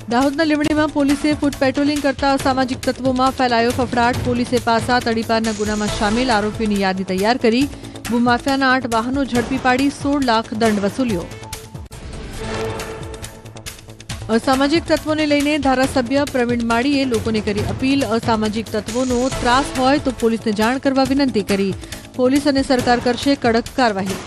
દાહોદના લીંબડીમાં પોલીસે ફૂટ પેટ્રોલિંગ કરતા અસામાજિક તત્વોમાં ફેલાયો ફફડાટ. પોલીસે પાસા તડીપારના ગુનામાં સામેલ આરોપીઓની યાદી તૈયાર કરી. ભૂમાફિયાના 8 વાહનો ઝડપી પાડી 16 લાખ દંડ વસૂલ્યો. અસામાજિક તત્વોને લઈને ધારાસભ્ય પ્રવીણ માળીએ લોકોને કરી અપીલ. અસામાજિક તત્વોનો ત્રાસ હોય તો પોલીસને જાણ કરવા વિનંતી કરી. પોલીસ અને સરકાર કરશે કડક કાર્યવાહી.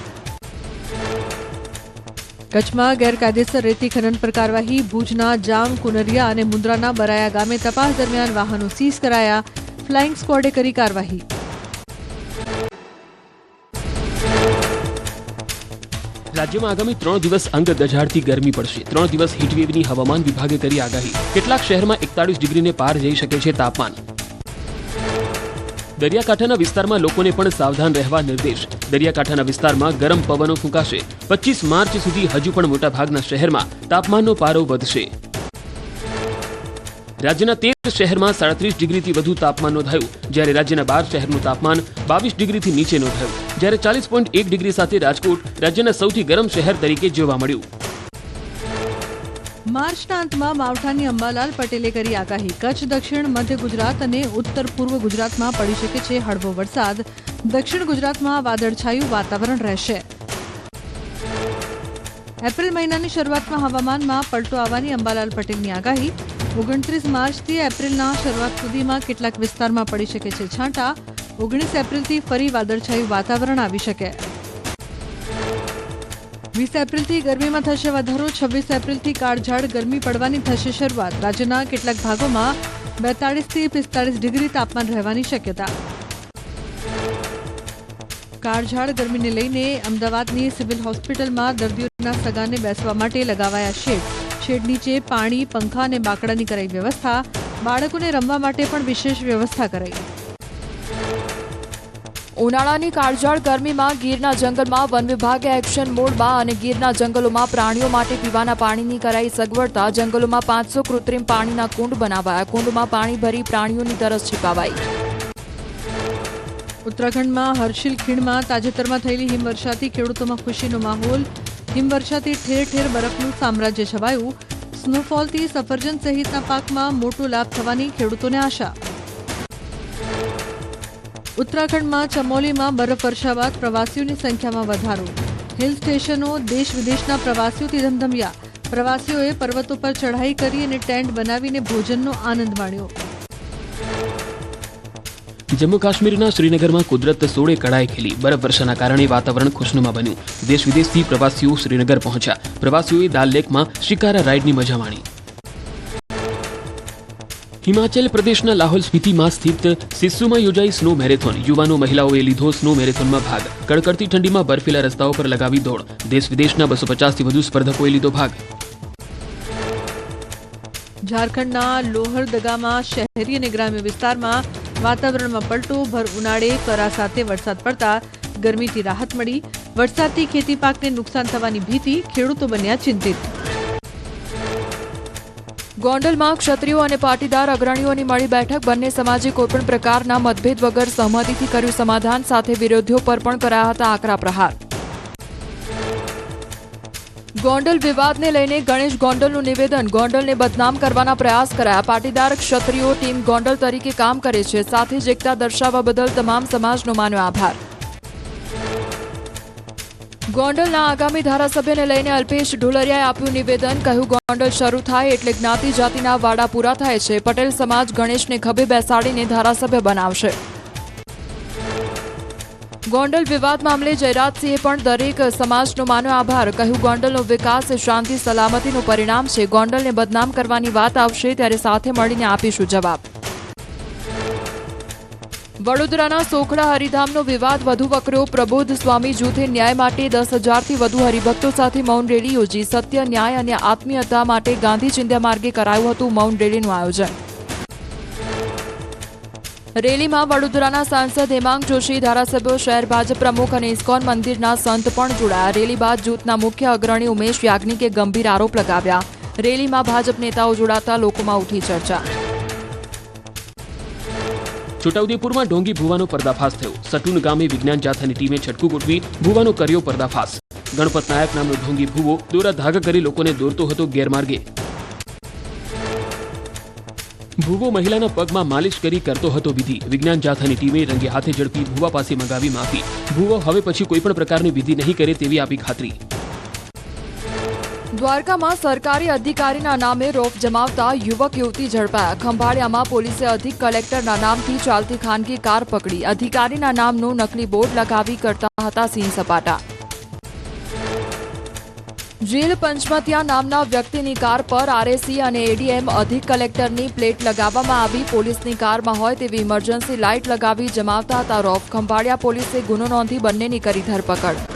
કચ્છમાં ગેરકાયદેસર રેતી ખનન પર કાર્યવાહી. ભુજના જામ, કુનરિયા અને મુન્દ્રાના બરાયા ગામે તપાસ દરમિયાન વાહનો સીઝ કરાયા. ફ્લાઇંગ સ્ક્વોડે કરી કાર્યવાહી. રાજ્યમાં આગામી 3 દિવસ અંગ દઝાડતી ગરમી પડશે. 3 દિવસ હીટવેવની હવામાન વિભાગે કરી આગાહી. કેટલાક શહેરમાં 41 ડિગ્રીને પાર જઈ શકે છે તાપમાન. દરિયાકાંઠાના વિસ્તારમાં લોકોને પણ સાવધાન રહેવા નિર્દેશ. દરિયાકાંઠાના વિસ્તારમાં ગરમ પવનો ફૂંકાશે. 25 માર્ચ સુધી હજુ પણ મોટાભાગના શહેરમાં તાપમાનનો પારો વધશે. રાજ્યના 13 શહેરમાં 37 ડિગ્રીથી વધુ તાપમાન નોંધાયું, જ્યારે રાજ્યના 12 શહેરનું તાપમાન 22 ડિગ્રીથી નીચે નોંધાયું, જ્યારે 40.1 ડિગ્રી સાથે રાજકોટ રાજ્યના સૌથી ગરમ શહેર તરીકે જોવા મળ્યું. માર્ચના અંતમાં માવઠાની અંબાલાલ પટેલે કરી આગાહી. કચ્છ, દક્ષિણ મધ્ય ગુજરાત અને ઉત્તર પૂર્વ ગુજરાતમાં પડી શકે છે હળવો વરસાદ. દક્ષિણ ગુજરાતમાં વાદળછાયું વાતાવરણ રહેશે. એપ્રિલ મહિનાની શરૂઆતમાં હવામાનમાં પલટો આવવાની અંબાલાલ પટેલની આગાહી. 29 માર્ચથી એપ્રિલના શરૂઆત સુધીમાં કેટલાક વિસ્તારમાં પડી શકે છે છાંટા. 19 એપ્રિલથી ફરી વાદળછાયું વાતાવરણ આવી શકે. 20 એપ્રિલથી ગરમીમાં થશે વધારો. 26 એપ્રિલથી કાળઝાળ ગરમી પડવાની થશે શરૂઆત. રાજ્યના કેટલાક ભાગોમાં 42 થી 45 ડિગ્રી તાપમાન રહેવાની શક્યતા. કાળઝાળ ગરમીને લઈને અમદાવાદની સિવિલ હોસ્પિટલમાં દર્દીઓના સગાને બેસવા માટે લગાવાયા શેડ. શેડ નીચે પાણી, પંખા અને બાકડાની કરાઈ વ્યવસ્થા. બાળકોને રમવા માટે પણ વિશેષ વ્યવસ્થા કરાઈ. ઉનાળાની કાળઝાળ ગરમીમાં ગીરના જંગલમાં વન વિભાગે એક્શન મોડમાં અને ગીરના જંગલોમાં પ્રાણીઓ માટે પીવાના પાણીની કરાઈ સગવડતા. જંગલોમાં 500 કૃત્રિમ પાણીના કુંડ બનાવાયા. કુંડમાં પાણી ભરી પ્રાણીઓની તરસ છીપાવાઈ. ઉત્તરાખંડમાં હર્ષિલ ખીણમાં તાજેતરમાં થયેલી હિમવર્ષાથી ખેડૂતોમાં ખુશીનો માહોલ. હિમવર્ષાથી ઠેર ઠેર બરફનું સામ્રાજ્ય છવાયું. સ્નોફોલથી સફરજન સહિતના પાકમાં મોટો લાભ થવાની ખેડૂતોને આશા. ઉત્તરાખંડમાં ચમોલીમાં બરફવર્ષા બાદ પ્રવાસીઓની સંખ્યામાં વધારો. હિલ સ્ટેશનો દેશ વિદેશના પ્રવાસીઓથી ધમધમ્યા. પ્રવાસીઓએ પર્વતો પર ચઢાઈ કરી અને ટેન્ટ બનાવીને ભોજનનો આનંદ માણ્યો. જમ્મુ કાશ્મીરના શ્રીનગરમાં કુદરત સોળે કળાએ ખેલી. બરફવર્ષાના કારણે વાતાવરણ ખુશનુમા બન્યું. દેશ વિદેશથી પ્રવાસીઓ શ્રીનગર પહોંચ્યા. પ્રવાસીઓએ દાલ લેકમાં શિકારા રાઇડની મજા માણી. હિમાચલ પ્રદેશના લાહોલ સ્પીતિમાં સ્થિત સિસ્સુમાં યોજાઈ સ્નો મેરેથોન. યુવાનો મહિલાઓએ લીધો સ્નો મેરેથોનમાં ભાગ. કડકડતી ઠંડીમાં બર્ફીલા રસ્તાઓ પર લગાવી દોડ. દેશ વિદેશના 250થી વધુ સ્પર્ધકોએ લીધો ભાગ. ઝારખંડના લોહરદગામાં શહેરી અને ગ્રામ્ય વિસ્તારમાં વાતાવરણમાં પલટો. ભર ઉનાળે કરા સાથે વરસાદ પડતા ગરમીથી રાહત મળી. વરસાદથી ખેતી પાકને નુકસાન થવાની ભીતિ. ખેડૂતો બન્યા ચિંતિત. ગોંડલમાં ક્ષત્રિયો અને પાટીદાર અગ્રણીઓની મળી બેઠક. બંને સમાજે કોઈપણ પ્રકારના મતભેદ વગર સહમતિથી કર્યું સમાધાન. સાથે વિરોધીઓ પર પણ કરાયા હતા આકરા પ્રહાર. ગોંડલ વિવાદને લઈને ગણેશ ગોંડલનું નિવેદન. ગોંડલને બદનામ કરવાના પ્રયાસ કરાયા. પાટીદાર ક્ષત્રિયો ટીમ ગોંડલ તરીકે કામ કરે છે. સાથે જ એકતા દર્શાવવા બદલ તમામ સમાજનો માન્યો આભાર. ગોંડલના આગામી ધારાસભ્યને લઈને અલ્પેશ ઢોલરિયાએ આપ્યું નિવેદન. કહ્યું, ગોંડલ શરૂ થાય એટલે જ્ઞાતિ જાતિના વાડા પૂરા થાય છે. પટેલ સમાજ ગણેશને ખભે બેસાડીને ધારાસભ્ય બનાવશે. ગોંડલ વિવાદ મામલે જયરાજસિંહે પણ દરેક સમાજનો માન્યો આભાર. કહ્યું, ગોંડલનો વિકાસ શાંતિ સલામતીનું પરિણામ છે. ગોંડલને બદનામ કરવાની વાત આવશે ત્યારે સાથે મળીને આપીશું જવાબ. વડોદરાના સોખડા હરિધામનો વિવાદ વધુ વકર્યો. પ્રબોધ સ્વામી જૂથે ન્યાય માટે 10,000થી વધુ હરિભક્તો સાથે મૌન રેલી યોજી. સત્ય, ન્યાય અને આત્મીયતા માટે ગાંધી ચિંધ્યા માર્ગે કરાયું હતું મૌન રેલીનું આયોજન. રેલીમાં વડોદરાના સાંસદ હેમાંગ જોશી, ધારાસભ્યો, શહેર ભાજપ પ્રમુખ અને ઇસ્કોન મંદિરના સંત પણ જોડાયા. રેલી બાદ જૂથના મુખ્ય અગ્રણી ઉમેશ યાજ્ઞિકે ગંભીર આરોપ લગાવ્યા. રેલીમાં ભાજપ નેતાઓ જોડાતા લોકોમાં ઉઠી ચર્ચા. છોટાઉદેપુરમાં ઢોંગી ભૂવાનો પર્દાફાશ થયો. સટુન ગામે વિજ્ઞાન જાથાની ટીમે છટકું ગોઠવી ભૂવાનો કર્યો પર્દાફાશ. ગણપત નાયક નામનો ઢોંગી ભૂવો દોરા ધાગા કરી લોકોને દોરતો હતો ગેરમાર્ગે. ભૂવો મહિલાના પગમાં માલિશ કરી કરતો હતો વિધિ. વિજ્ઞાન જાથાની ટીમે રંગે હાથે ઝડપી ભૂવા પાસે મંગાવી માફી. ભૂવો હવે પછી કોઈ પણ પ્રકારની વિધિ નહીં કરે તેવી આપી ખાતરી. દ્વારકામાં સરકારી અધિકારીના નામે રોફ જમાવતા યુવક યુવતી ઝડપાયા. ખંભાળિયામાં પોલીસે અધિક કલેક્ટરના નામથી ચાલતી ખાનગી કાર પકડી. અધિકારીના નામનું નકલી બોર્ડ લગાવી કરતા હતા સિંહ સપાટા. જેલ પંચમતિયા નામના વ્યક્તિની કાર પર આરએસી અને એડીએમ અધિક કલેક્ટરની પ્લેટ લગાવવામાં આવી. પોલીસની કારમાં હોય તેવી ઇમરજન્સી લાઇટ લગાવી જમાવતા હતા રોફ. ખંભાળિયા પોલીસે ગુનો નોંધી બંનેની કરી ધરપકડ.